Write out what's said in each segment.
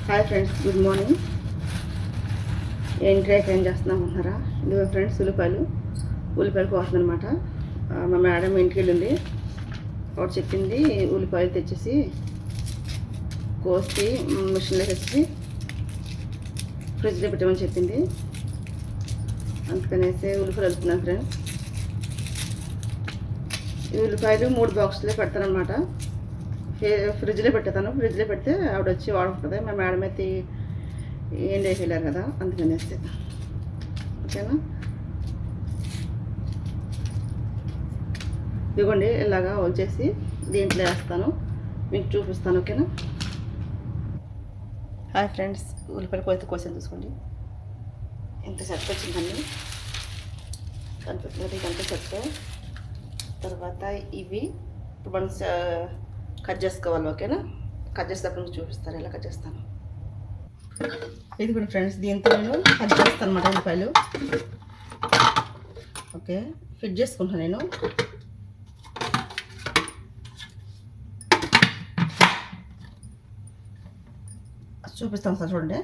Hi friends, good morning. ఏంటి రేపు ఏం చేస్తున్నామంటారా? ఇదిగో ఫ్రెండ్స్, ఉల్లిపాయలు కోస్తుందనమాట. మా మేడం ఇంటికి వెళ్ళింది. ఒకటి చెప్పింది ఉల్లిపాయలు తెచ్చేసి కోసి మిషన్లో తెచ్చి ఫ్రిడ్జ్లో పెట్టమని చెప్పింది. అందుకనేసి ఉల్లిపాయలు వెళ్తున్నాను ఫ్రెండ్స్. ఈ ఉల్లిపాయలు 3 బాక్సులే పెడతానమాట. ఫ్రిడ్జ్లో పెట్టేస్తాను. ఫ్రిడ్జ్లో పెడితే ఆవిడ వచ్చి వాడుకుంటుంది. మా మేడం అయితే ఏం వెళ్ళారు కదా, అందుకనేసి. ఓకేనా? ఇదిగోండి, ఇలాగా వచ్చేసి దీంట్లో వేస్తాను, మీకు చూపిస్తాను. ఓకేనా? హాయ్ ఫ్రెండ్స్, ఉల్లిపాయలు కోసి చూసుకోండి. ఎంత చెత్త వచ్చిందండి, కనిపిస్తుంది ఇదంతా చెత్త. తర్వాత ఇవి ఇప్పుడు మనం కట్ చేసుకోవాలి. ఓకేనా? కట్ చేసేటప్పుడు చూపిస్తాను ఎలా కట్ చేస్తాను. ఇది కూడా ఫ్రెండ్స్, దీంతో నేను కట్ చేస్తాను అన్నమాట ఉల్లిపాయలు. ఓకే, ఫిట్ చేసుకుంటాను నేను. చూపిస్తాను సార్, చూడండి.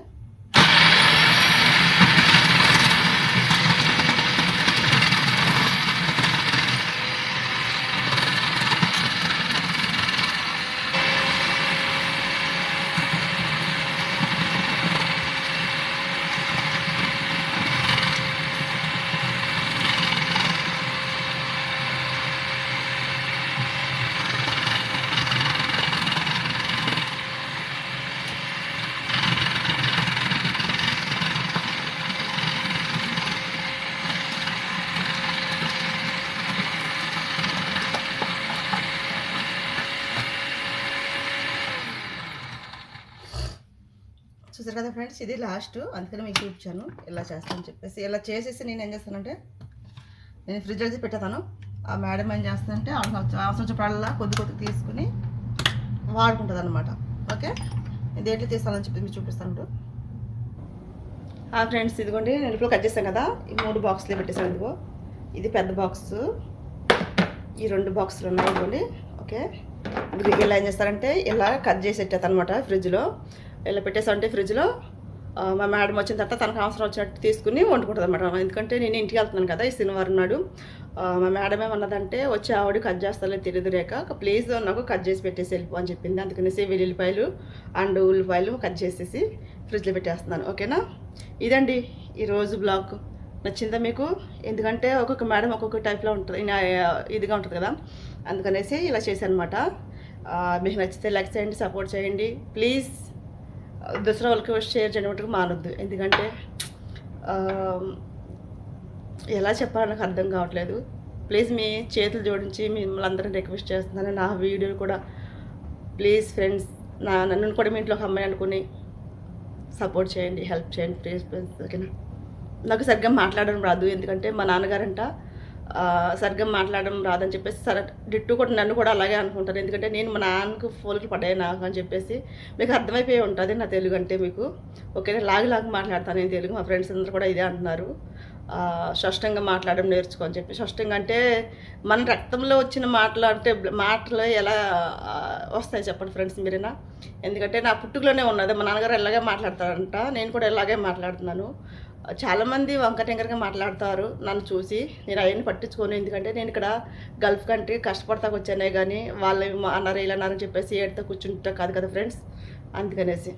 చూసారు కదా ఫ్రెండ్స్, ఇది లాస్ట్. అందుకని మీకు చూపించాను ఇలా చేస్తానని చెప్పేసి. ఇలా చేసేసి నేను ఏం చేస్తానంటే, నేను ఫ్రిడ్జ్ అయితే పెట్టేస్తాను. ఆ మేడం ఏం చేస్తానంటే అవసరం వచ్చినప్పుడల్లా కొద్ది తీసుకుని వాడుకుంటుంది అనమాట. ఓకే, ఇది ఎట్లా తీస్తానని చెప్పి మీకు చూపిస్తాను. ఫ్రెండ్స్, ఇదిగోండి, నేను ఇప్పుడు కట్ చేస్తాను కదా, ఈ 3 బాక్సులు పెట్టేసాను. ఇదిగో, ఇది పెద్ద బాక్సు, ఈ 2 బాక్సులు ఉన్నాయి. ఇదిగోండి. ఓకే, ఇది ఇలా ఏం చేస్తారంటే ఇలా కట్ చేసి పెట్టేస్తాను అనమాట ఫ్రిడ్జ్లో. ఇలా పెట్టేసామంటే ఫ్రిడ్జ్లో మా మేడం వచ్చిన తర్వాత తనకు అవసరం వచ్చినట్టు తీసుకుని వండుకుంటుంది అనమాట. ఎందుకంటే నేను ఇంటికి వెళ్తున్నాను కదా ఈ శనివారం నాడు. మా మేడం ఏమన్నదంటే, వచ్చి ఆవిడ కట్ చేస్తాలో తెలియదు రేక, ప్లీజ్ నాకు కట్ చేసి పెట్టేసి వెళ్ళిపో అని చెప్పింది. అందుకనేసి వెల్లుల్లిపాయలు అండ్ ఉల్లిపాయలు కట్ చేసేసి ఫ్రిడ్జ్లో పెట్టేస్తున్నాను. ఓకేనా? ఇదండి ఈరోజు బ్లాగ్. నచ్చిందా మీకు? ఎందుకంటే ఒక్కొక్క మేడం ఒక్కొక్క టైప్లో ఉంటుంది, ఇదిగా ఉంటుంది కదా, అందుకనేసి ఇలా చేశాను అనమాట. మీకు నచ్చితే లైక్ చేయండి, సపోర్ట్ చేయండి ప్లీజ్. దసరా వాళ్ళకి షేర్ చేయడం మటుకు మానొద్దు. ఎందుకంటే ఎలా చెప్పాలో నాకు అర్థం కావట్లేదు. ప్లీజ్ మీ చేతులు జోడించి మిమ్మల్ని అందరినీ రిక్వెస్ట్ చేస్తున్నాను. నా వీడియో కూడా ప్లీజ్ ఫ్రెండ్స్, నన్ను కూడా మీ ఇంట్లో ఒక అమ్మాయి అనుకుని సపోర్ట్ చేయండి, హెల్ప్ చేయండి ప్లీజ్ ఫ్రెండ్స్. ఓకేనా? నాకు సరిగ్గా మాట్లాడడం రాదు. ఎందుకంటే మా నాన్నగారంట సరిగ్గా మాట్లాడడం రాదని చెప్పేసి డిట్టు కూడా నన్ను కూడా అలాగే అనుకుంటారు. ఎందుకంటే నేను మా నాన్నకు ఫోన్కి పడ్డాయి నాకు అని చెప్పేసి. మీకు అర్థమైపోయి ఉంటుంది నా తెలుగు అంటే మీకు. ఓకేనా? లాగి మాట్లాడతాను నేను తెలుగు. మా ఫ్రెండ్స్ అందరూ కూడా ఇదే అంటున్నారు, స్పష్టంగా మాట్లాడడం నేర్చుకో అని చెప్పి. స్పష్టంగా అంటే మన రక్తంలో వచ్చిన మాటలు ఎలా వస్తాయి చెప్పండి ఫ్రెండ్స్ మీరేనా? ఎందుకంటే నా పుట్టుకలోనే ఉన్నది. మా నాన్నగారు ఎలాగే మాట్లాడతారంట, నేను కూడా ఇలాగే మాట్లాడుతున్నాను. చాలామంది వంకటెంకరగా మాట్లాడతారు నన్ను చూసి. నేను అవన్నీ పట్టించుకోను. ఎందుకంటే నేను ఇక్కడ గల్ఫ్ కంట్రీ కష్టపడతాకు వచ్చానే కానీ వాళ్ళు అన్నారు ఇలా అన్నారని చెప్పేసి ఏడితో కూర్చుంటా కాదు కదా ఫ్రెండ్స్. అందుకనేసి